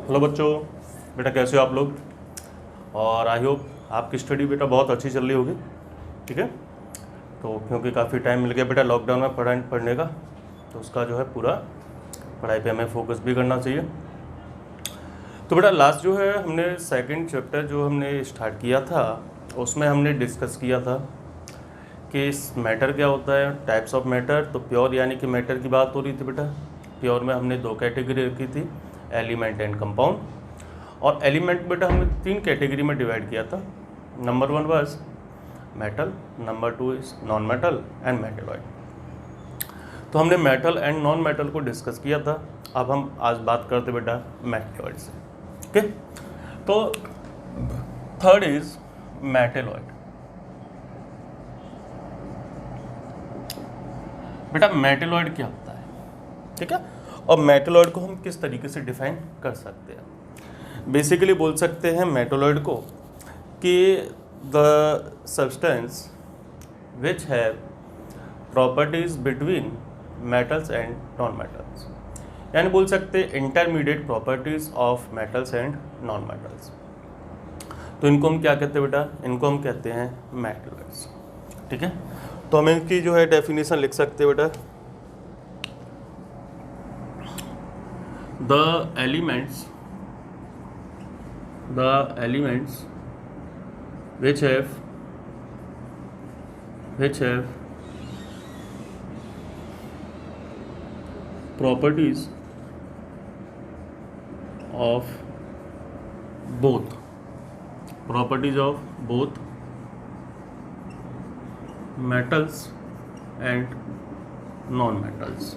Hello बच्चों, बेटा कैसे हो आप लोग। और आई होप आपकी स्टडी बेटा बहुत अच्छी चल रही होगी। ठीक है, तो क्योंकि काफ़ी टाइम मिल गया बेटा लॉकडाउन में पढ़ने का, तो उसका जो है पूरा पढ़ाई पे हमें फोकस भी करना चाहिए। तो बेटा लास्ट जो है हमने सेकंड चैप्टर जो हमने स्टार्ट किया था उसमें हमने डिस्कस किया था कि मैटर क्या होता है, टाइप्स ऑफ मैटर। तो प्योर यानी कि मैटर की बात हो रही थी बेटा। प्योर में हमने दो कैटेगरी रखी थी, एलिमेंट एंड कंपाउंड। और एलिमेंट बेटा हमने तीन कैटेगरी में डिवाइड किया था। Number 1 was metal, number 2 is non metal and metalloid. तो हमने मेटल एंड नॉन मेटल को डिस्कस किया था। अब हम आज बात करते बेटा मेटेलॉइड से। ओके, तो थर्ड इज मेटेलॉइड। बेटा मेटेलॉइड क्या होता है, ठीक है, और मेटेलॉइड को हम किस तरीके से डिफाइन कर सकते हैं। बेसिकली बोल सकते हैं मेटेलॉइड को कि the substance which have properties between metals and non metals, यानी बोल सकते हैं intermediate properties of metals and non metals. तो इनको हम क्या कहते हैं बेटा, इनको हम कहते हैं मेटेलॉइड्स। ठीक है, तो हम इनकी जो है डेफिनेशन लिख सकते हैं बेटा, the elements which have properties of both metals and non-metals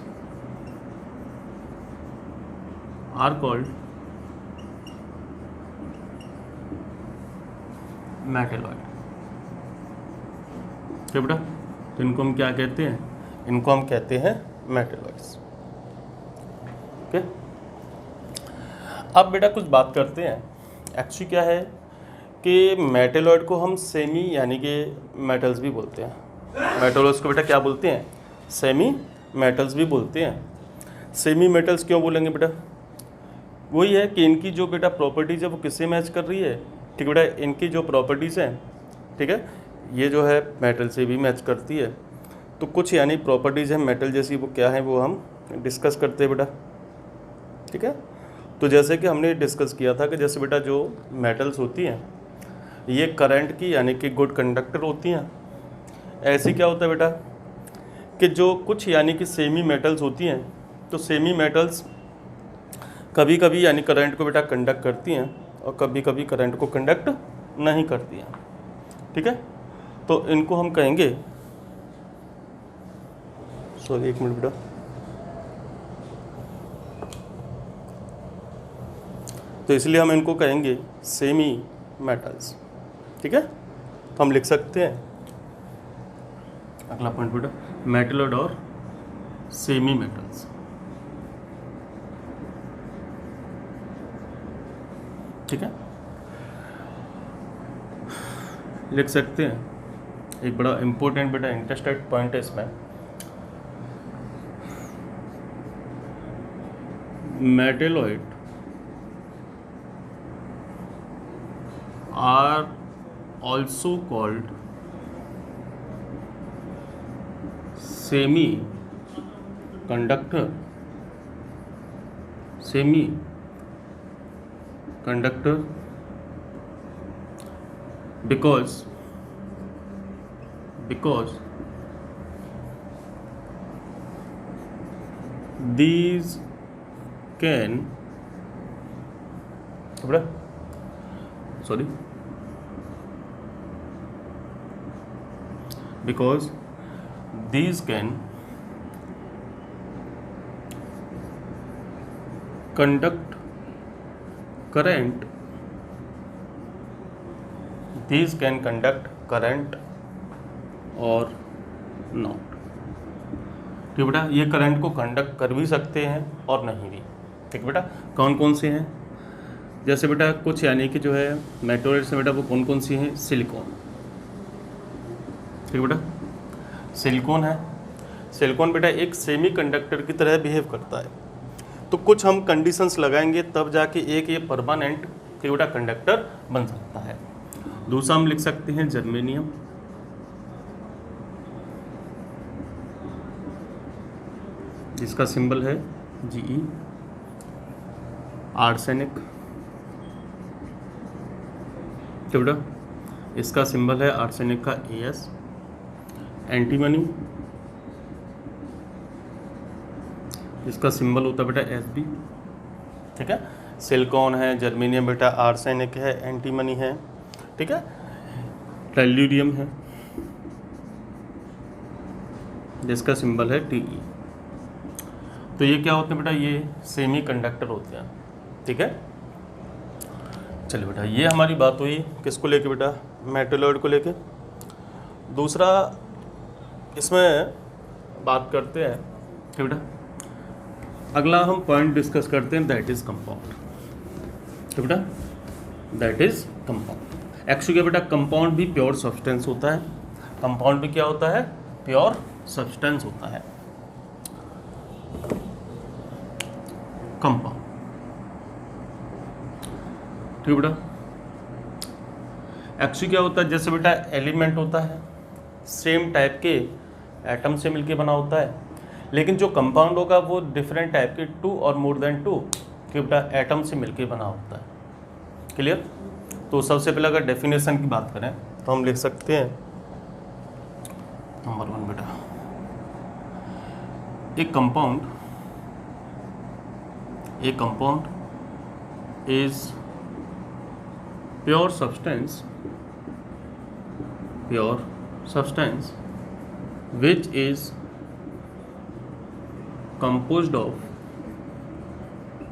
are called metalloid. ठीक बेटा, तो इनको हम क्या कहते हैं, इनको हम कहते हैं मेटेलॉइड्स। ओके, अब बेटा कुछ बात करते हैं। एक्चुअली क्या है कि मेटेलॉइड को हम सेमी यानी कि मेटल्स भी बोलते हैं। मेटेलॉइड्स को बेटा क्या बोलते हैं, सेमी मेटल्स भी बोलते हैं। सेमी मेटल्स क्यों बोलेंगे बेटा, वही है कि इनकी जो बेटा प्रॉपर्टीज़ है वो किससे मैच कर रही है। ठीक बेटा, इनकी जो प्रॉपर्टीज़ हैं, ठीक है, ये जो है मेटल से भी मैच करती है। तो कुछ यानी प्रॉपर्टीज़ हैं मेटल जैसी, वो क्या है वो हम डिस्कस करते हैं बेटा। ठीक है, तो जैसे कि हमने डिस्कस किया था कि जैसे बेटा जो मेटल्स होती हैं ये करंट की यानी कि गुड कंडक्टर होती हैं। ऐसी क्या होता है बेटा कि जो कुछ यानी कि सेमी मेटल्स होती हैं, तो सेमी मेटल्स कभी कभी यानी करंट को बेटा कंडक्ट करती हैं और कभी कभी करंट को कंडक्ट नहीं करती हैं। ठीक है, तो इनको हम कहेंगे, सॉरी एक मिनट बेटा, तो इसलिए हम इनको कहेंगे सेमी मेटल्स। ठीक है, तो हम लिख सकते हैं अगला पॉइंट बेटा, मेटलॉइड और सेमी मेटल्स। ठीक है, लिख सकते हैं। एक बड़ा इंपॉर्टेंट बेटा इंटरेस्टेड पॉइंट है इसमें, metalloid are also called semi conductor because these can conduct current, these can conduct current और नॉट। ठीक बेटा, ये करंट को कंडक्ट कर भी सकते हैं और नहीं भी। ठीक बेटा, कौन कौन से हैं, जैसे बेटा कुछ यानी कि जो है मेटेरियल्स बेटा वो कौन कौन सी हैं, सिलिकॉन। ठीक बेटा, सिलिकॉन है। सिलिकॉन बेटा एक सेमी कंडक्टर की तरह बिहेव करता है। तो कुछ हम कंडीशंस लगाएंगे तब जाके एक ये परमानेंट बेटा कंडक्टर बन सकता है। दूसरा हम लिख सकते हैं जर्मेनियम, जिसका सिंबल है Ge। आर्सेनिक, तो बेटा इसका सिंबल है आर्सेनिक का As। एंटीमनी, इसका सिंबल होता है बेटा Sb। ठीक है, सिलिकॉन है, जर्मेनियम बेटा आर्सेनिक है, एंटीमनी है, ठीक है, टेल्यूरियम है, जिसका सिंबल है Te। तो ये क्या होते हैं बेटा, ये सेमी कंडक्टर होते हैं। ठीक है, चलिए बेटा ये हमारी बात हुई किसको लेके बेटा, मेटलॉइड को लेके। दूसरा इसमें बात करते हैं कि बेटा अगला हम पॉइंट डिस्कस करते हैं, दैट इज कंपाउंड। तो बेटा दैट इज कंपाउंड। एक्चुअली बेटा कंपाउंड भी प्योर सब्सटेंस होता है। कंपाउंड भी क्या होता है, प्योर सब्सटेंस होता है कंपाउंड। ठीक है बेटा, एक्चुअली क्या होता है, जैसे बेटा एलिमेंट होता है सेम टाइप के एटम से मिलके बना होता है, लेकिन जो कंपाउंड होगा वो डिफरेंट टाइप के 2 और मोर देन 2 के बेटा एटम से मिलके बना होता है। क्लियर। तो सबसे पहले अगर डेफिनेशन की बात करें तो हम लिख सकते हैं नंबर 1 बेटा, एक compound is pure substance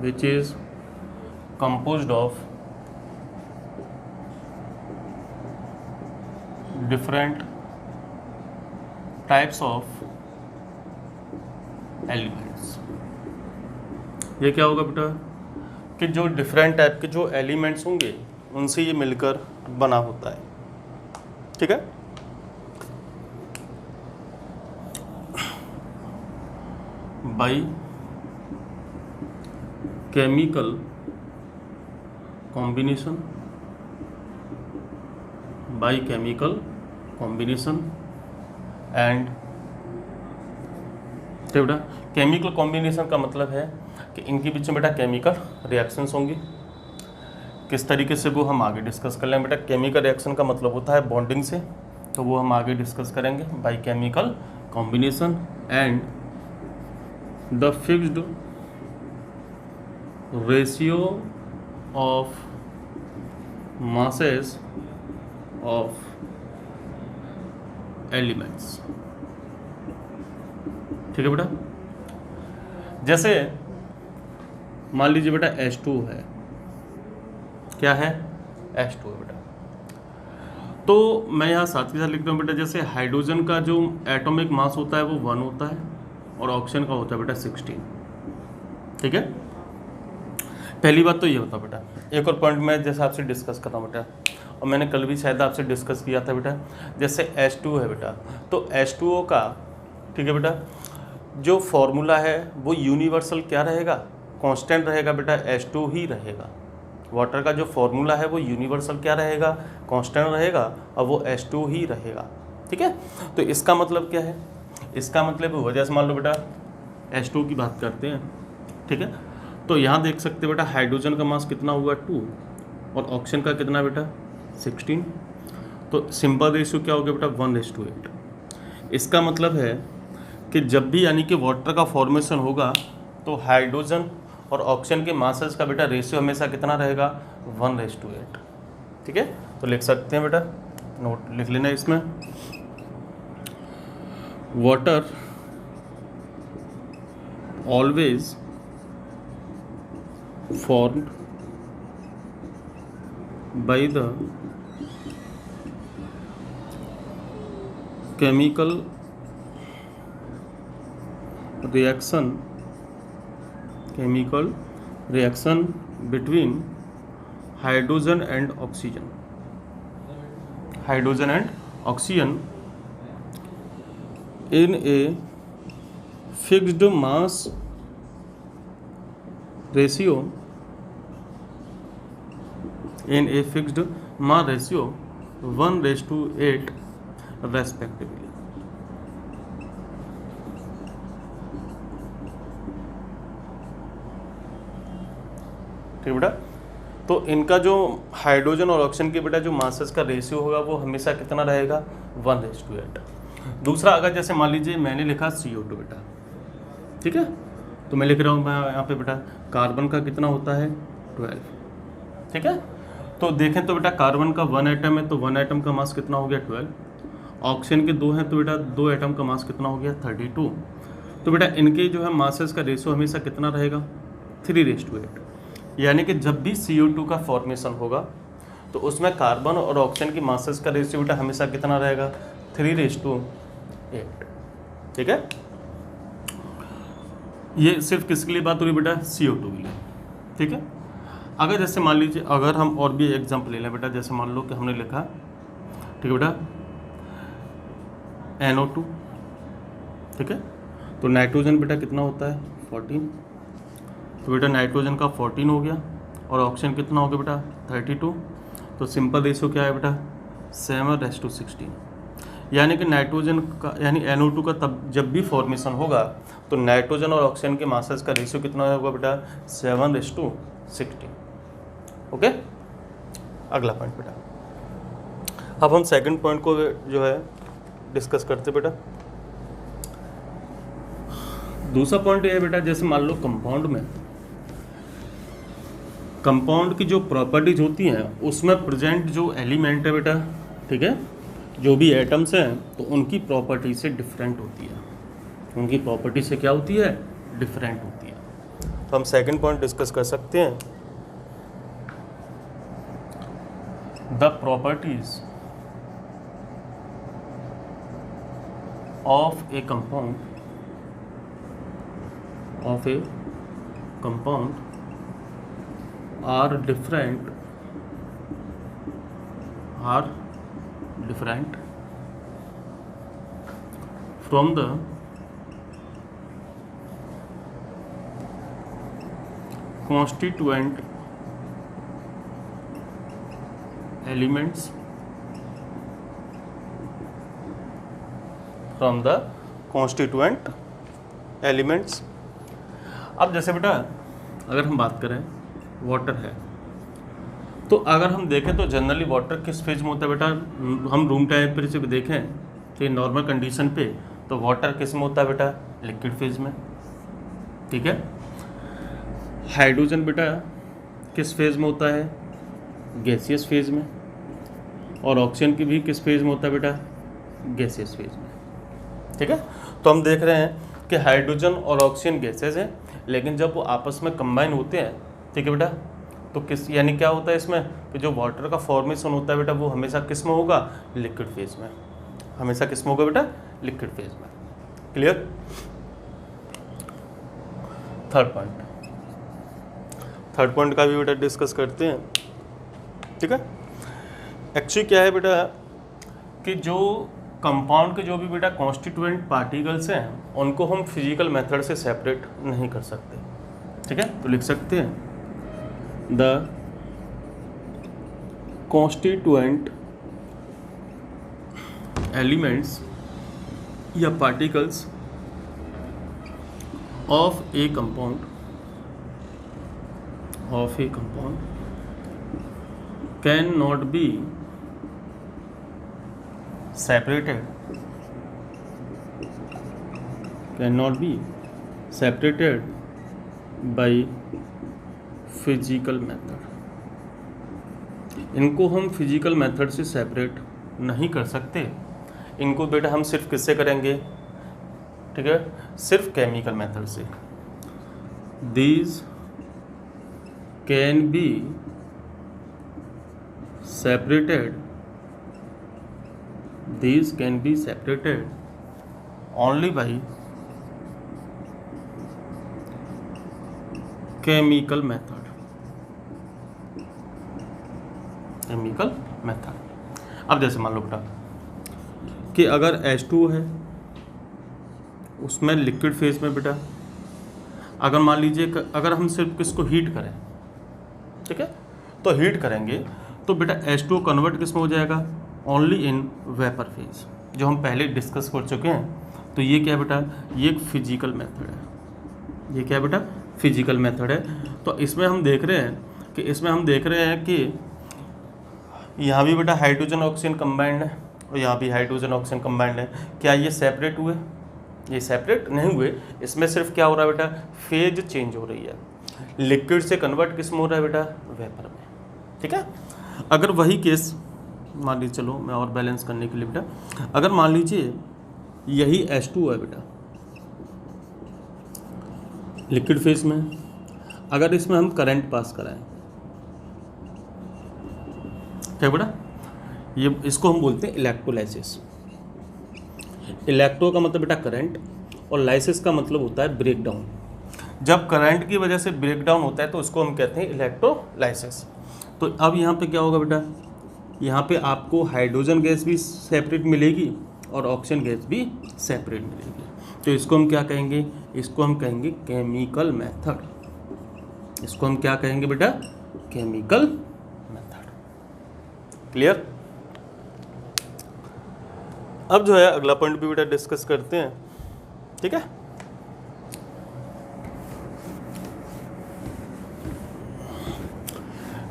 which is composed of different types of elements। ये क्या होगा बेटा कि जो डिफरेंट टाइप के जो एलिमेंट्स होंगे उनसे ये मिलकर बना होता है। ठीक है, बाई केमिकल कॉम्बिनेशन एंड। तो बेटा केमिकल कॉम्बिनेशन का मतलब है कि इनके बीच में बेटा केमिकल रिएक्शंस होंगी। किस तरीके से वो हम आगे डिस्कस कर लेंगे बेटा। केमिकल रिएक्शन का मतलब होता है बॉन्डिंग से, तो वो हम आगे डिस्कस करेंगे by chemical combination and the fixed ratio of masses of elements। ठीक है बेटा, जैसे मान लीजिए बेटा H2 है, क्या है H2 है बेटा, तो मैं यहाँ साथ के साथ लिखता हूँ बेटा, जैसे हाइड्रोजन का जो एटॉमिक मास होता है वो 1 होता है और ऑक्सीजन का होता है बेटा 16। ठीक है, पहली बात तो ये होता है बेटा। एक और पॉइंट मैं जैसे आपसे डिस्कस कर रहा हूँ बेटा, और मैंने कल भी शायद आपसे डिस्कस किया था बेटा, जैसे H2 है बेटा, तो H2O का, ठीक है बेटा, जो फॉर्मूला है वो यूनिवर्सल क्या रहेगा, कांस्टेंट रहेगा बेटा, H2 ही रहेगा। वाटर का जो फॉर्मूला है वो यूनिवर्सल क्या रहेगा, कांस्टेंट रहेगा, और वो H2 ही रहेगा। ठीक है, तो इसका मतलब क्या है, इसका मतलब हुआ, जैसे मान लो बेटा H2 की बात करते हैं। ठीक है, तो यहाँ देख सकते हैं बेटा हाइड्रोजन का मास कितना हुआ 2 और ऑक्सीजन का कितना बेटा 16। तो सिंपल रेशियो क्या हो गया बेटा 1:8। इसका मतलब है कि जब भी यानी कि वाटर का फॉर्मेशन होगा तो हाइड्रोजन और ऑक्सीजन के मासेस का बेटा रेशियो हमेशा कितना रहेगा 1:8। ठीक है, तो लिख सकते हैं बेटा, नोट लिख लेना इसमें, water always formed by the chemical reaction between hydrogen and oxygen in a fixed mass ratio in a fixed mass ratio 1:8 respectively. ठीक बेटा, तो इनका जो हाइड्रोजन और ऑक्सीजन के बेटा जो मासेस का रेशियो होगा वो हमेशा कितना रहेगा 1:8। दूसरा, अगर जैसे मान लीजिए मैंने लिखा CO2 बेटा, ठीक है, तो मैं लिख रहा हूँ मैं यहाँ पे बेटा कार्बन का कितना होता है 12, ठीक है। तो देखें तो बेटा कार्बन का 1 एटम है तो 1 एटम का मास कितना हो गया 12, ऑक्सीजन के 2 हैं तो बेटा 2 एटम का मास कितना हो गया 32। तो बेटा इनके जो है मासेस का रेशियो हमेशा कितना रहेगा 3:8, यानी कि जब भी CO2 का फॉर्मेशन होगा तो उसमें कार्बन और ऑक्सीजन की मासेस का रेशियो बेटा हमेशा कितना रहेगा 3:8। ठीक है, ये सिर्फ किसके लिए बात हो रही बेटा CO2 के लिए। ठीक है, अगर जैसे मान लीजिए अगर हम और भी एग्जाम्पल ले लें बेटा, जैसे मान लो कि हमने लिखा, ठीक है बेटा NO2, ठीक है, तो नाइट्रोजन बेटा कितना होता है 14, तो बेटा नाइट्रोजन का 14 हो गया और ऑक्सीजन कितना हो गया बेटा 32, तो सिंपल रेशियो क्या है बेटा 7:16, यानी कि नाइट्रोजन का यानी NO2 का तब जब भी फॉर्मेशन होगा तो नाइट्रोजन और ऑक्सीजन के मासेस का रेशियो कितना होगा बेटा 7:16। ओके, अगला पॉइंट बेटा, अब हम सेकंड पॉइंट को जो है डिस्कस करते बेटा। दूसरा पॉइंट ये है बेटा, जैसे मान लो कंपाउंड में कंपाउंड की जो प्रॉपर्टीज होती हैं उसमें प्रेजेंट जो एलिमेंट है बेटा, ठीक है, जो भी एटम्स हैं तो उनकी प्रॉपर्टी से डिफरेंट होती है, उनकी प्रॉपर्टी से क्या होती है डिफरेंट होती है। तो हम सेकंड पॉइंट डिस्कस कर सकते हैं, the properties of a compound are different from the constituent elements अब जैसे बेटा अगर हम बात करें वाटर है, तो अगर हम देखें तो जनरली वाटर किस फेज में होता है बेटा, हम रूम टेम्परेचर पे देखें तो ये नॉर्मल कंडीशन पे तो वाटर किस में होता है बेटा लिक्विड फेज में। ठीक है, हाइड्रोजन बेटा किस फेज में होता है गैसियस फेज में, और ऑक्सीजन की भी किस फेज में होता है बेटा गैसियस फेज में। ठीक है, तो हम देख रहे हैं कि हाइड्रोजन और ऑक्सीजन गैसेज हैं, लेकिन जब वो आपस में कंबाइन होते हैं, ठीक है बेटा, तो किस यानी क्या होता है इसमें कि जो वाटर का फॉर्मेशन होता है बेटा वो हमेशा किस में होगा लिक्विड फेज में, हमेशा किस में होगा बेटा लिक्विड फेज में। क्लियर। थर्ड पॉइंट का भी बेटा डिस्कस करते हैं। ठीक है, एक्चुअली क्या है बेटा कि जो कंपाउंड के जो भी बेटा कॉन्स्टिट्यूएंट पार्टिकल्स हैं उनको हम फिजिकल मेथड से सेपरेट नहीं कर सकते। ठीक है, तो लिख सकते हैं द कॉन्स्टिट्यूएंट एलिमेंट्स या particles of a compound can not be separated by physical method. इनको हम फिजिकल मेथड से सेपरेट नहीं कर सकते, इनको बेटा हम सिर्फ किससे करेंगे, ठीक है, सिर्फ केमिकल मेथड से। These can be separated only by chemical method। अब जैसे मान लो बेटा कि अगर H2 है उसमें लिक्विड फेज में बेटा, अगर मान लीजिए अगर हम सिर्फ किसको हीट करें, ठीक है, तो हीट करेंगे तो बेटा H2O कन्वर्ट किस में हो जाएगा, ओनली इन वेपर फेज, जो हम पहले डिस्कस कर चुके हैं। तो ये क्या है बेटा, ये एक फिजिकल मेथड है। ये क्या है बेटा, फिजिकल मेथड है। तो इसमें हम देख रहे हैं कि यहाँ भी बेटा हाइड्रोजन ऑक्सीजन कंबाइंड है और यहाँ भी हाइड्रोजन ऑक्सीजन कंबाइंड है। क्या ये सेपरेट हुए, ये सेपरेट नहीं हुए। इसमें सिर्फ क्या हो रहा है बेटा, फेज चेंज हो रही है। लिक्विड से कन्वर्ट किस में हो रहा है बेटा, वेपर में, ठीक है। अगर वही केस मान लीजिए, चलो मैं और बैलेंस करने के लिए बेटा, अगर मान लीजिए यही H2O है बेटा लिक्विड फेज में, अगर इसमें हम करंट पास कराएं, क्या बेटा, ये इसको हम बोलते हैं इलेक्ट्रोलाइसिस। इलेक्ट्रो का मतलब बेटा करंट और लाइसिस का मतलब होता है ब्रेक डाउन। जब करंट की वजह से ब्रेक डाउन होता है तो उसको हम कहते हैं इलेक्ट्रोलाइसिस। तो अब यहाँ पे क्या होगा बेटा, यहाँ पे आपको हाइड्रोजन गैस भी सेपरेट मिलेगी और ऑक्सीजन गैस भी सेपरेट मिलेगी। तो इसको हम क्या कहेंगे, इसको हम कहेंगे केमिकल मेथड। इसको हम क्या कहेंगे बेटा, केमिकल मेथड। क्लियर। अब जो है अगला पॉइंट भी बेटा डिस्कस करते हैं, ठीक है।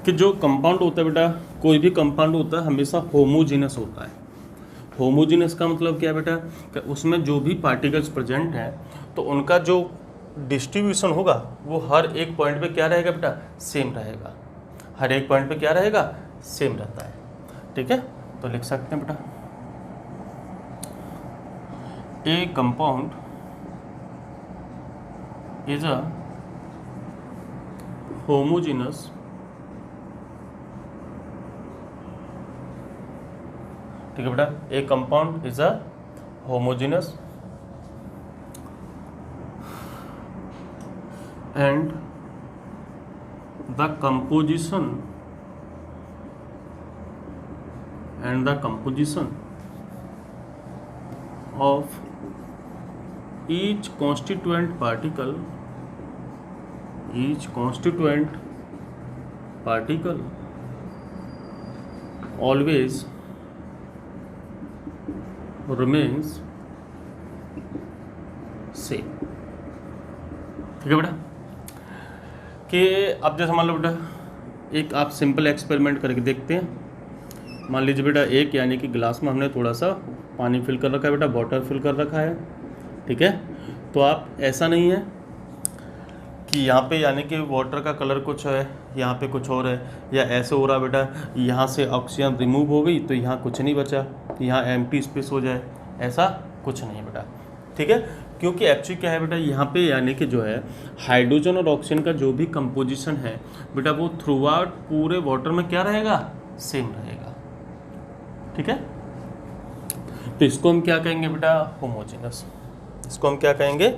कि जो कंपाउंड होता है बेटा, कोई भी कंपाउंड होता है हमेशा होमोजीनस होता है। होमोजीनस का मतलब क्या है बेटा, कि उसमें जो भी पार्टिकल्स प्रेजेंट हैं तो उनका जो डिस्ट्रीब्यूशन होगा वो हर एक पॉइंट पे क्या रहेगा बेटा, सेम रहेगा। हर एक पॉइंट पे क्या रहेगा, सेम रहता है, ठीक है। तो लिख सकते हैं बेटा, ए कंपाउंड इज अ होमोजीनस ठीक है बेटा, ए compound is a homogeneous and the composition of each constituent particle always remains same। ठीक है बेटा, कि अब जैसे मान लो बेटा एक आप सिंपल एक्सपेरिमेंट करके देखते हैं। मान लीजिए बेटा एक यानी कि गिलास में हमने थोड़ा सा पानी फिल कर रखा है बेटा, वाटर फिल कर रखा है, ठीक है। तो आप ऐसा नहीं है कि यहाँ पे यानी कि वाटर का कलर कुछ है, यहाँ पे कुछ और है, या ऐसे हो रहा बेटा यहाँ से ऑक्सीजन रिमूव हो गई तो यहाँ कुछ नहीं बचा, यहाँ एम्प्टी स्पेस हो जाए, ऐसा कुछ नहीं बेटा, ठीक है। क्योंकि एक्चुअली क्या है बेटा, यहाँ पे यानी कि जो है हाइड्रोजन और ऑक्सीजन का जो भी कंपोजिशन है बेटा वो थ्रू आउट पूरे वाटर में क्या रहेगा, सेम रहेगा, ठीक है। तो इसको हम क्या कहेंगे बेटा, होमोजेनस। इसको हम क्या कहेंगे,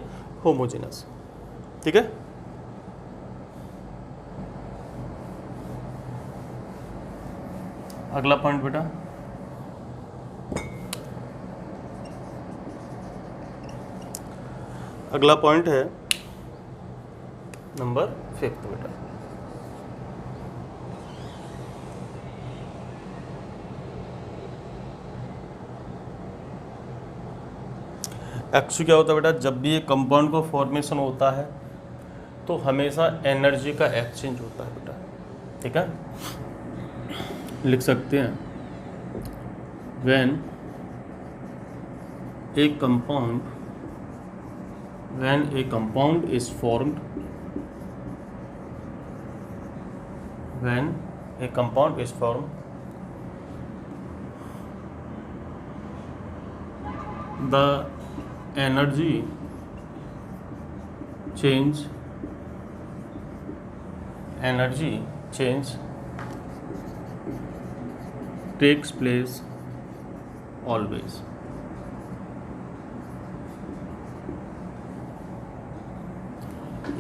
होमोजेनस, ठीक है। अगला पॉइंट बेटा, अगला पॉइंट है नंबर 5 बेटा। एक्चुअली क्या होता है बेटा, जब भी एक कंपाउंड का फॉर्मेशन होता है तो हमेशा एनर्जी का एक्सचेंज होता है बेटा, ठीक है। लिख सकते हैं when a compound is formed, the energy change takes place always।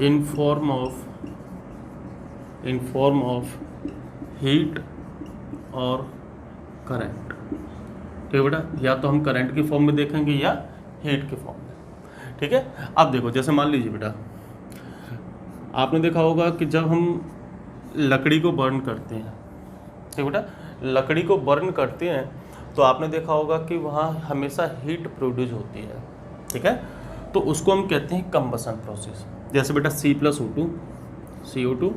in form of heat और करंट, ठीक है बेटा। या तो हम करंट की फॉर्म में देखेंगे या हीट के फॉर्म में, ठीक है। अब देखो जैसे मान लीजिए बेटा आपने देखा होगा कि जब हम लकड़ी को बर्न करते हैं, ठीक बेटा, लकड़ी को बर्न करते हैं तो आपने देखा होगा कि वहाँ हमेशा हीट प्रोड्यूस होती है, ठीक है। तो उसको हम कहते हैं कंबसन प्रोसेस। जैसे बेटा C+O2 CO2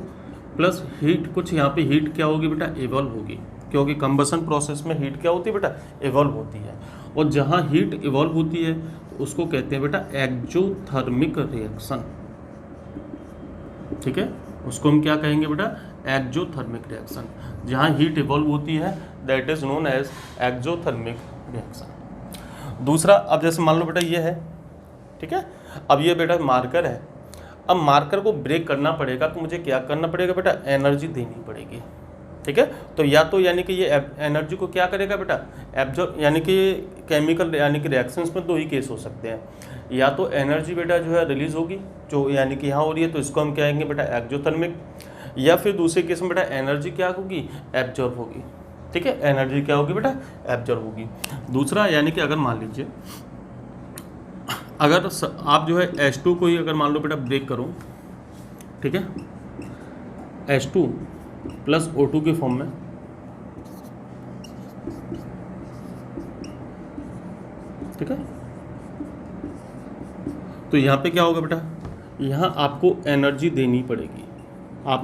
प्लस हीट, कुछ यहाँ पे हीट क्या होगी बेटा, इवॉल्व होगी, क्योंकि कंबसन प्रोसेस में हीट क्या होती है बेटा, इवॉल्व होती है। और जहाँ हीट इवॉल्व होती है उसको कहते हैं बेटा एक्जोथर्मिक रिएक्शन, ठीक है। उसको हम क्या कहेंगे बेटा, एक्जोथर्मिक रिएक्शन। जहाँ हीट इवॉल्व होती है that is known as exothermic reaction. दूसरा, अब जैसे मान लो बेटा ये है, ठीक है, अब ये बेटा मार्कर है। अब मार्कर को ब्रेक करना पड़ेगा तो मुझे क्या करना पड़ेगा बेटा, एनर्जी देनी पड़ेगी, ठीक है। तो या तो यानी कि ये एनर्जी को क्या करेगा बेटा, एब्जॉर्ब, यानी कि केमिकल यानी कि रिएक्शंस में दो ही केस हो सकते हैं, या तो एनर्जी बेटा जो है रिलीज होगी, जो यानी कि यहाँ हो रही है, तो इसको हम कहेंगे बेटा एक्जोथर्मिक, या फिर दूसरे केस में बेटा एनर्जी क्या होगी, एब्जॉर्ब होगी, ठीक है। एनर्जी क्या होगी बेटा, एब्जॉर्ब होगी। दूसरा, यानी कि अगर मान लीजिए अगर आप जो है H2 को ही अगर मान लो बेटा ब्रेक करो, ठीक है, H2 प्लस O2 के फॉर्म में, ठीक है, तो यहाँ पे क्या होगा बेटा, यहाँ आपको एनर्जी देनी पड़ेगी।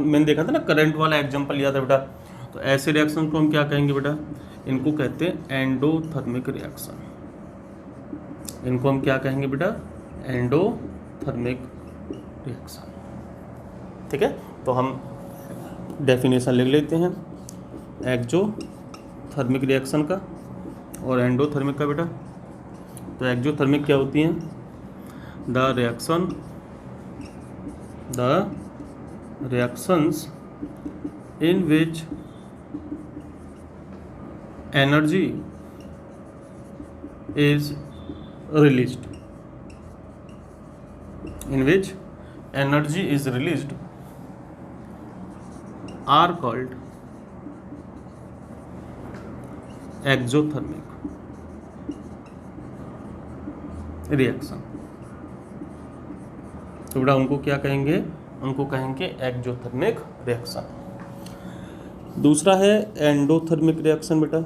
मैंने देखा था ना, करंट वाला एग्जांपल लिया था बेटा। तो ऐसे रिएक्शन को हम क्या कहेंगे बेटा, इनको कहते हैं एंडोथर्मिक रिएक्शन। इनको हम क्या कहेंगे बेटा, एंडोथर्मिक रिएक्शन, ठीक है। तो हम डेफिनेशन लिख लेते हैं एक्जोथर्मिक रिएक्शन का और एंडोथर्मिक का बेटा। तो एक्जोथर्मिक क्या होती हैं, the reactions in which energy is released, are called exothermic reaction। तो बेटा उनको क्या कहेंगे, उनको कहेंगे एक्जोथर्मिक रिएक्शन। दूसरा है एंडोथर्मिक रिएक्शन बेटा।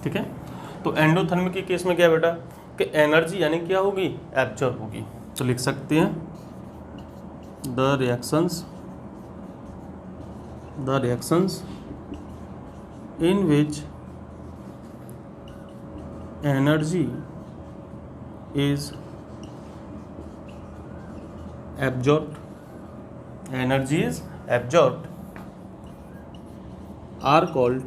ठीक है, तो एंडोथर्मिक के केस में क्या है बेटा कि एनर्जी यानी क्या होगी, एब्जॉर्ब होगी। तो लिख सकते हैं the reactions in which energy is absorbed are called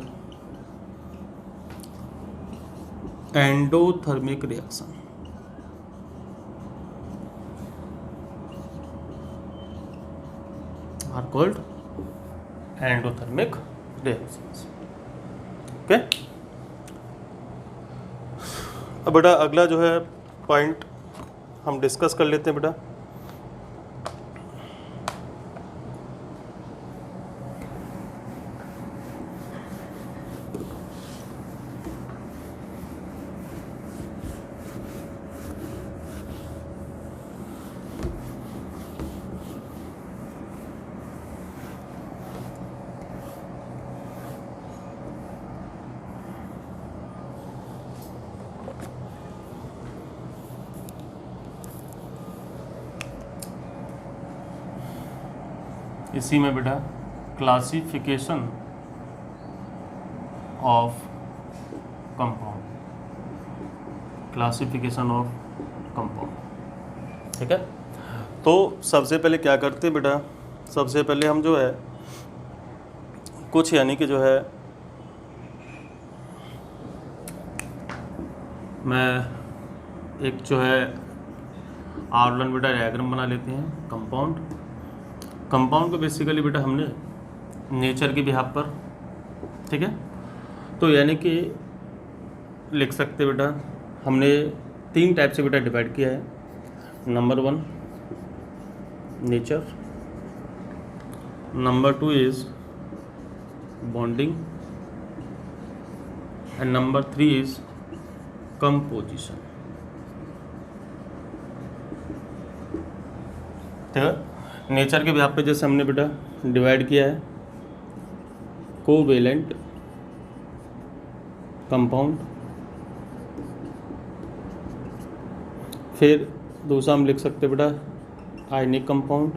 endothermic reaction। are called endothermic reactions। Okay, अब बेटा अगला जो है पॉइंट हम डिस्कस कर लेते हैं बेटा। इसी में बेटा क्लासिफिकेशन ऑफ कंपाउंड, ठीक है। तो सबसे पहले क्या करते हैं बेटा, सबसे पहले हम जो है कुछ यानी कि जो है मैं एक जो है आउटलाइन बेटा डायग्राम बना लेते हैं कंपाउंड को बेसिकली बेटा हमने नेचर के बिहाफ पर, ठीक है। तो यानी कि लिख सकते बेटा हमने 3 टाइप से बेटा डिवाइड किया है। Number 1 nature, number 2 is bonding and number 3 is composition. ठीक है। नेचर के बिहाफ पे जैसे हमने बेटा डिवाइड किया है कोवेलेंट कंपाउंड, फिर दूसरा हम लिख सकते हैं बेटा ionic compound,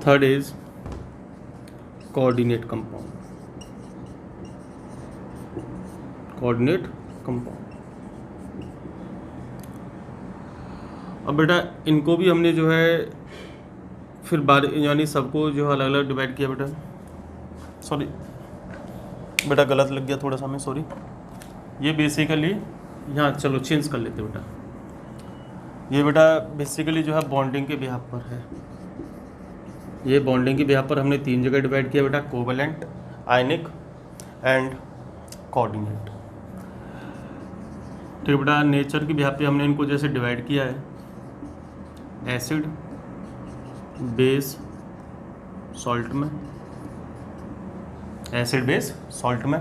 third is coordinate compound, coordinate compound. अब बेटा इनको भी हमने जो है फिर यानी सबको जो है अलग अलग डिवाइड किया बेटा। सॉरी बेटा गलत लग गया थोड़ा सा हमें, सॉरी। ये बेसिकली यहाँ चलो चेंज कर लेते बेटा। ये बेटा बेसिकली जो है बॉन्डिंग के बिहाफ पर है। ये बॉन्डिंग के बिहाफ पर हमने 3 जगह डिवाइड किया बेटा, कोवेलेंट, आयनिक एंड कोऑर्डिनेट। ठीक है बेटा। नेचर के बिहाफ पे हमने इनको जैसे डिवाइड किया है एसिड, बेस, सॉल्ट में, एसिड बेस सॉल्ट में।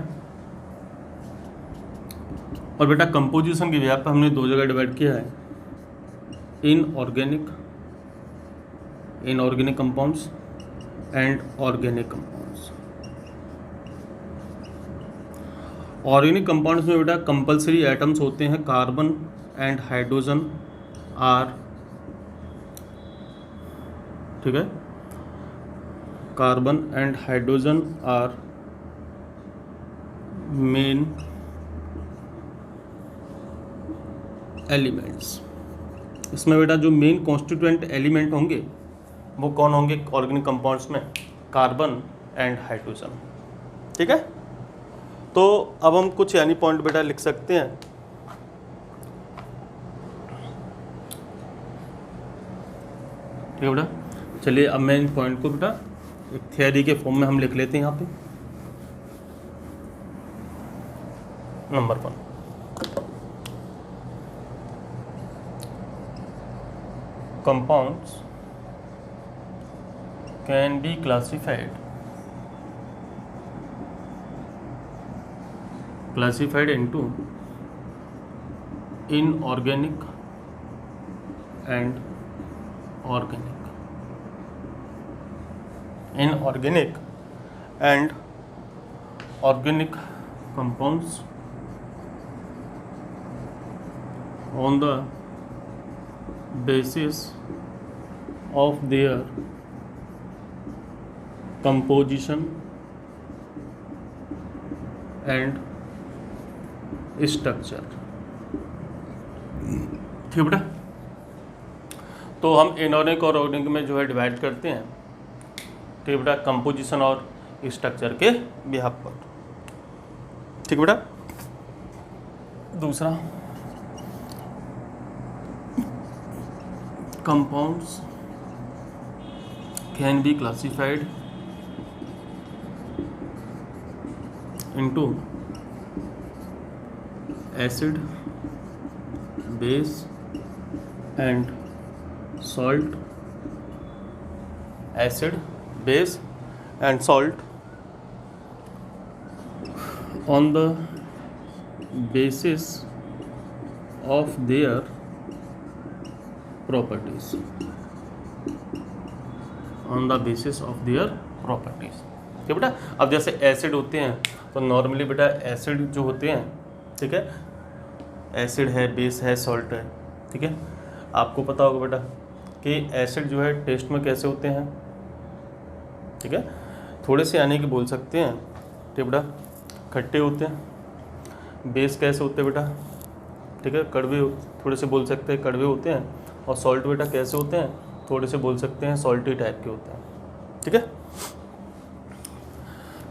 और बेटा कंपोजिशन के बिहाफ पे हमने 2 जगह डिवाइड किया है inorganic compounds and organic compounds. Organic compounds में बेटा कंपलसरी एटम्स होते हैं कार्बन एंड हाइड्रोजन आर, ठीक है, carbon and hydrogen are main elements. इसमें बेटा जो मेन कॉन्स्टिट्यूएंट एलिमेंट होंगे वो कौन होंगे ऑर्गेनिक कंपाउंड्स में? Carbon and hydrogen. ठीक है। तो अब हम कुछ यानी पॉइंट बेटा लिख सकते हैं। ठीक है बेटा। चलिए अब मैं इन पॉइंट को बेटा एक थियरी के फॉर्म में हम लिख लेते हैं यहाँ पे। Number 1, compounds can be classified into inorganic and organic. Inorganic and organic compounds on the basis of their composition and structure। ठीक बेटा। तो हम इनऑर्गेनिक और ऑर्गेनिक में जो है डिवाइड करते हैं, ठीक बेटा, कंपोजिशन और स्ट्रक्चर के बिहाफ पर। ठीक बेटा। दूसरा, compounds can be classified into acid, base and salt, acid, base and salt on the basis of their properties, on the basis of their properties। ठीक है बेटा। अब जैसे एसिड होते हैं तो नॉर्मली बेटा एसिड जो होते हैं, ठीक है, एसिड है, बेस है, सॉल्ट है। ठीक है। आपको पता होगा बेटा कि एसिड जो है टेस्ट में कैसे होते हैं, ठीक है, थोड़े से यानी कि बोल सकते हैं, ठीक बेटा, खट्टे होते हैं। बेस कैसे होते हैं बेटा, ठीक है, कड़वे, थोड़े से बोल सकते हैं कड़वे होते हैं। और सॉल्ट बेटा कैसे होते हैं, थोड़े से बोल सकते हैं सॉल्टी टाइप के होते हैं। ठीक है।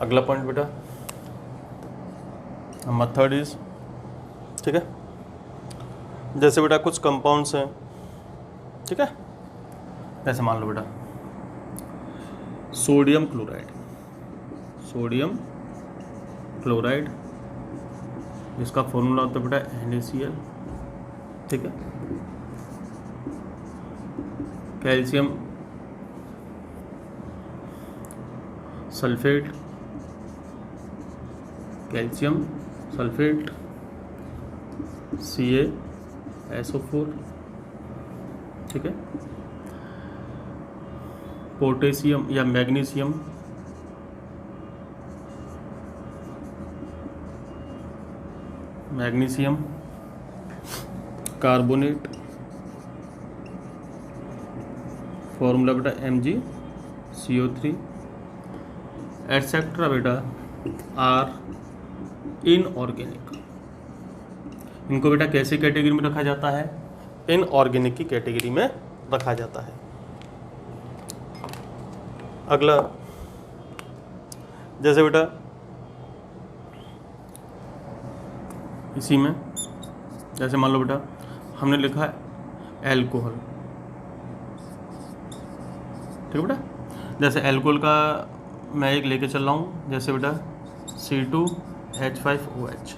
अगला पॉइंट बेटा, मेथड इज, ठीक है, जैसे बेटा कुछ कंपाउंड्स हैं, ठीक है, जैसे मान लो बेटा सोडियम क्लोराइड, जिसका फॉर्मूला होता है बेटा NaCl, ठीक है, कैल्शियम सल्फेट, CaSO4, ठीक है। पोटेशियम या मैग्नीशियम, मैग्नीशियम कार्बोनेट, फॉर्मूला बेटा MgCO3 एटसेट्रा बेटा आर इनऑर्गेनिक। इनको बेटा कैसी कैटेगरी में रखा जाता है? इनऑर्गेनिक की कैटेगरी में रखा जाता है। अगला, जैसे बेटा इसी में जैसे मान लो बेटा हमने लिखा है एल्कोहल, ठीक है बेटा। जैसे एल्कोहल का मैं एक लेके चल रहा हूँ, जैसे बेटा C2H5OH,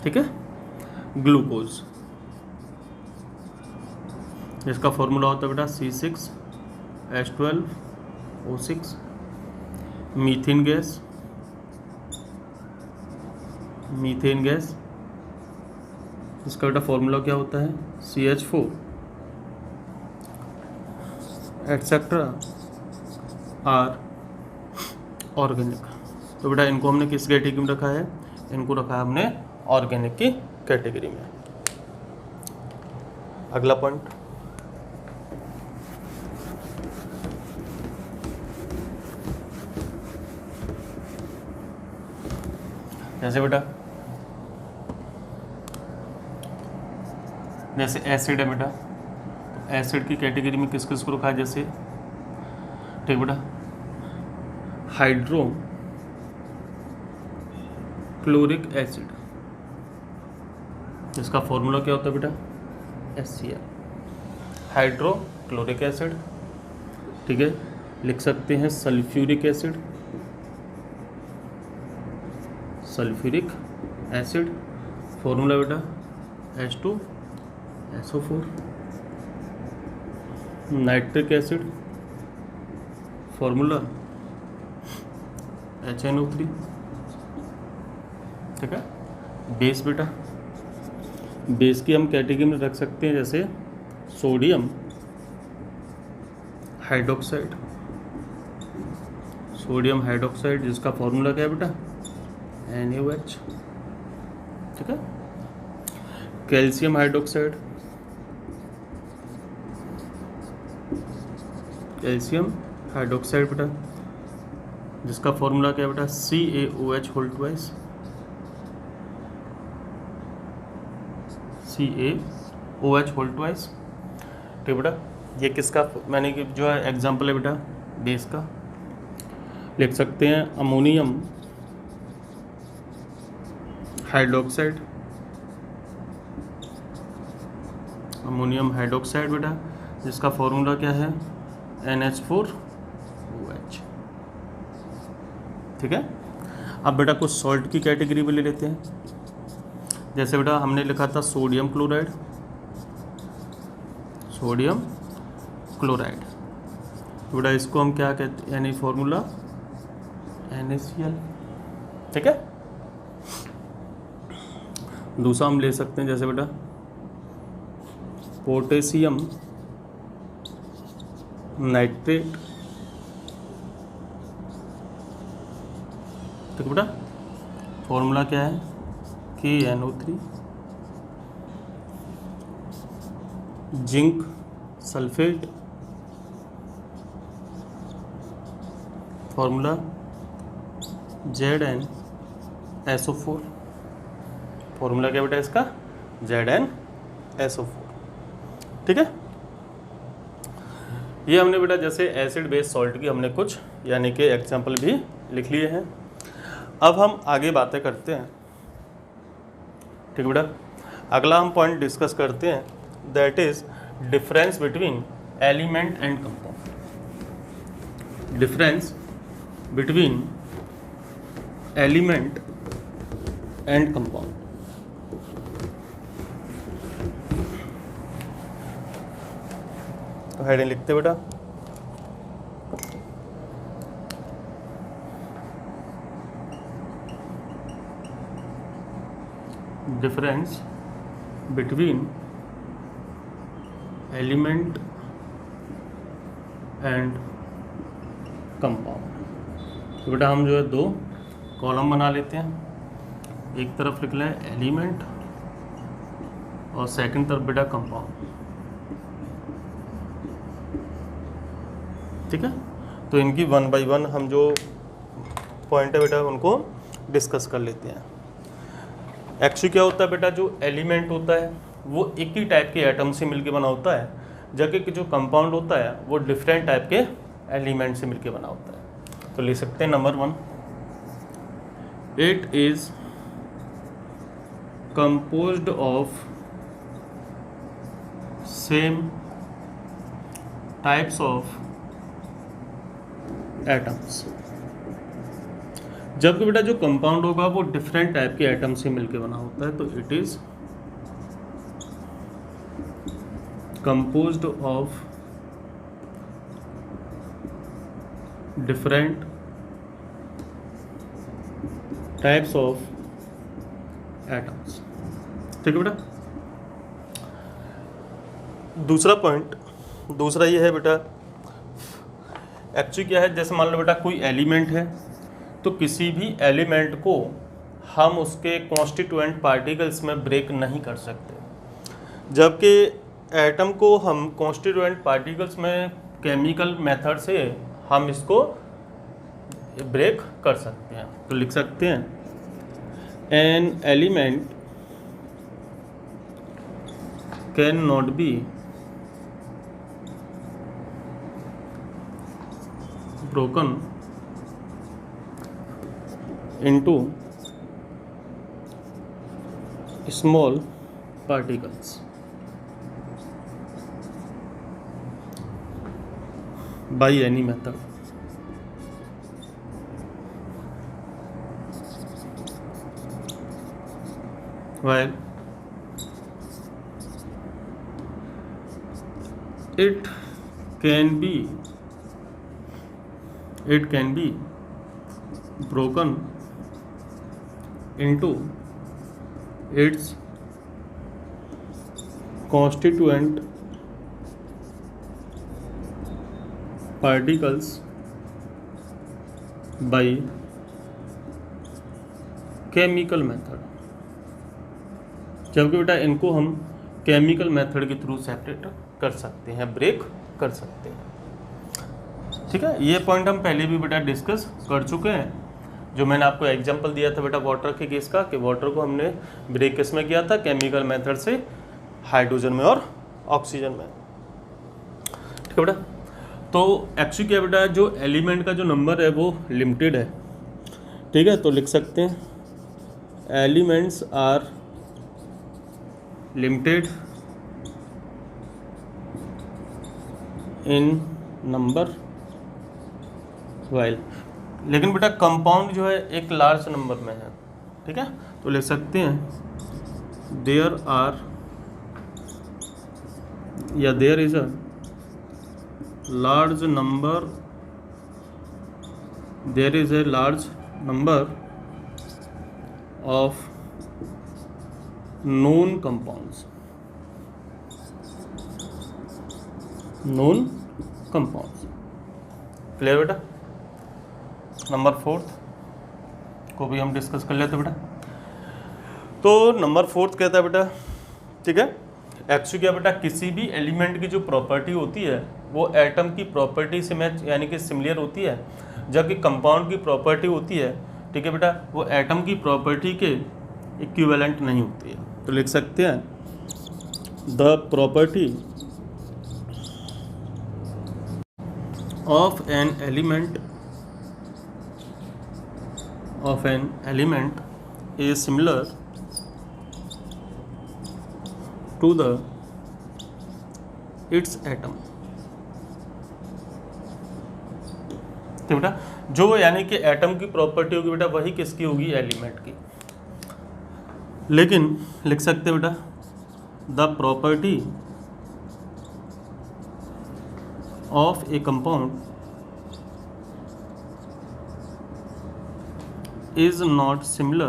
ठीक है। ग्लूकोज, इसका फॉर्मूला होता है बेटा C6H12O6। Methane gas, methane gas, इसका बेटा फॉर्मूला क्या होता है? CH4 etcetera are organic. तो बेटा इनको हमने किस कैटेगरी में रखा है? इनको रखा है हमने ऑर्गेनिक की कैटेगरी में। अगला पॉइंट, जैसे बेटा जैसे एसिड है बेटा, तो एसिड की कैटेगरी में किस किस को रखा है? जैसे ठीक बेटा हाइड्रो क्लोरिक एसिड, इसका फॉर्मूला क्या होता है बेटा? HCl, हाइड्रो क्लोरिक एसिड, ठीक है। लिख सकते हैं sulphuric acid, sulphuric acid, formula बेटा H2SO4। Nitric acid, formula HNO3, ठीक है। बेस बेटा, बेस की हम कैटेगरी में रख सकते हैं जैसे सोडियम हाइड्रोक्साइड, सोडियम हाइड्रोक्साइड जिसका फॉर्मूला क्या है बेटा? NaOH, ठीक है। कैल्शियम हाइड्रोक्साइड, कैल्शियम हाइड्रोक्साइड बेटा जिसका फॉर्मूला क्या है बेटा? CaOH whole twice, CaOH whole twice, ठीक बेटा। ये किसका मैंने कि जो है एग्जाम्पल है बेटा बेस का। लिख सकते हैं अमोनियम हाइड्रोक्साइड, अमोनियम हाइड्रोक्साइड बेटा जिसका फॉर्मूला क्या है? NH4OH, ठीक है। अब बेटा कुछ सॉल्ट की कैटेगरी में ले लेते हैं। जैसे बेटा हमने लिखा था सोडियम क्लोराइड, सोडियम क्लोराइड, तो बेटा इसको हम क्या कहते हैं? यानी फॉर्मूला NaCl, ठीक है। दूसरा हम ले सकते हैं जैसे बेटा पोटेशियम नाइट्रेट, ठीक बेटा फॉर्मूला क्या है? KNO3। Zinc sulphate, formula ZnSO4, formula क्या बेटा इसका? ZnSO4, ठीक है। ये हमने बेटा जैसे एसिड बेस सॉल्ट की हमने कुछ यानी कि एग्जाम्पल भी लिख लिए हैं। अब हम आगे बातें करते हैं, ठीक बेटा। अगला हम पॉइंट डिस्कस करते हैं, that is difference between element and compound. Difference between element and compound. तो हेडिंग लिखते बेटा difference between element and compound. तो बेटा हम जो है दो कॉलम बना लेते हैं, एक तरफ लिख लें एलिमेंट और सेकंड तरफ बेटा कंपाउंड। ठीक है, तो इनकी वन बाय वन हम जो पॉइंट है बेटा उनको डिस्कस कर लेते हैं। एक्चुअली क्या होता है बेटा, जो एलिमेंट होता है वो एक ही टाइप के एटम से मिलके बना होता है, जबकि जो कंपाउंड होता है वो डिफरेंट टाइप के एलिमेंट से मिलके बना होता है। तो ले सकते हैं number 1, it is composed of same types of atoms. जबकि बेटा जो कंपाउंड होगा वो डिफरेंट टाइप के एटम से मिलके बना होता है, तो it is composed of different types of atoms. ठीक है बेटा। दूसरा पॉइंट, दूसरा ये है बेटा, एक्चुअली क्या है, जैसे मान लो बेटा कोई एलिमेंट है, तो किसी भी एलिमेंट को हम उसके कॉन्स्टिट्यूएंट पार्टिकल्स में ब्रेक नहीं कर सकते, जबकि एटम को हम कॉन्स्टिट्यूएंट पार्टिकल्स में केमिकल मेथड से हम इसको ब्रेक कर सकते हैं। तो लिख सकते हैं an element can not be broken into small particles by any method. While it can be broken into its constituent particles by chemical method। जबकि बेटा इनको हम केमिकल मेथड के थ्रू सेपरेट कर सकते हैं, ब्रेक कर सकते हैं। ठीक है, ये पॉइंट हम पहले भी बेटा डिस्कस कर चुके हैं। जो मैंने आपको एग्जांपल दिया था बेटा वाटर के केस का, कि वाटर को हमने ब्रेक किस में किया था, केमिकल मेथड से, हाइड्रोजन में और ऑक्सीजन में। ठीक है बेटा। तो एक्चुअली क्या बेटा, जो एलिमेंट का जो नंबर है वो लिमिटेड है। ठीक है, तो लिख सकते हैं elements are limited in number while, लेकिन बेटा कंपाउंड जो है एक लार्ज नंबर में है। ठीक है, तो लिख सकते हैं देयर आर या there is a large number, there is a large number of known compounds, known compounds. Clear बेटा। नंबर 4 को भी हम डिस्कस कर लेते बेटा। तो नंबर 4 कहता है बेटा, ठीक है, एक्चुअली क्या बेटा, किसी भी एलिमेंट की जो प्रॉपर्टी होती है वो एटम की प्रॉपर्टी से मैच यानी कि सिमिलर होती है, जबकि कंपाउंड की प्रॉपर्टी होती है, ठीक है बेटा, वो एटम की प्रॉपर्टी के इक्विवेलेंट नहीं होती है। तो लिख सकते हैं the property of an element is similar to the its atom। तो बेटा जो यानी कि एटम की प्रॉपर्टी होगी बेटा वही किसकी होगी, एलिमेंट की। लेकिन लिख सकते बेटा the property of a compound is not similar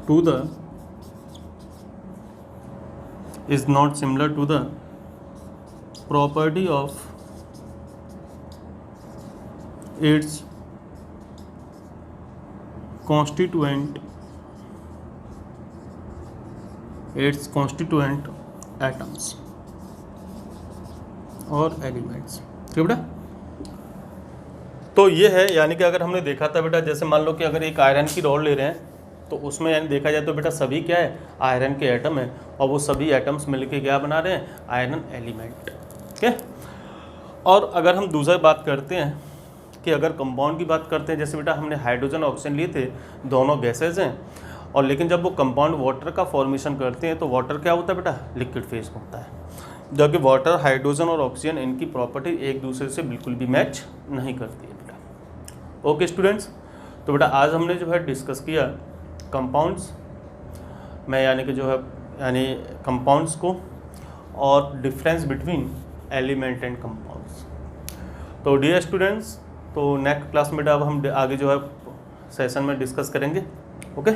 to the is not similar to the property of its constituent atoms और एलिमेंट्स। ठीक है बेटा, तो ये है यानी कि अगर हमने देखा था बेटा, जैसे मान लो कि अगर एक आयरन की रॉड ले रहे हैं तो उसमें यानी देखा जाए तो बेटा सभी क्या है, आयरन के एटम है, और वो सभी एटम्स मिलके क्या बना रहे हैं, आयरन एलिमेंट। ठीक है, और अगर हम दूसरी बात करते हैं कि अगर कंपाउंड की बात करते हैं, जैसे बेटा हमने हाइड्रोजन ऑक्सीजन लिए थे, दोनों गैसेज हैं, और लेकिन जब वो कंपाउंड वाटर का फॉर्मेशन करते हैं तो वाटर क्या होता है बेटा, लिक्विड फेज में होता है, जबकि वाटर, हाइड्रोजन और ऑक्सीजन इनकी प्रॉपर्टी एक दूसरे से बिल्कुल भी मैच नहीं करती है बेटा। ओके स्टूडेंट्स, तो बेटा आज हमने जो है डिस्कस किया कंपाउंड्स में, यानी कि जो है यानी कंपाउंड्स को, और difference between element and compounds. तो डियर स्टूडेंट्स, तो नेक्स्ट क्लास में अब हम आगे जो है सेशन में डिस्कस करेंगे। ओके।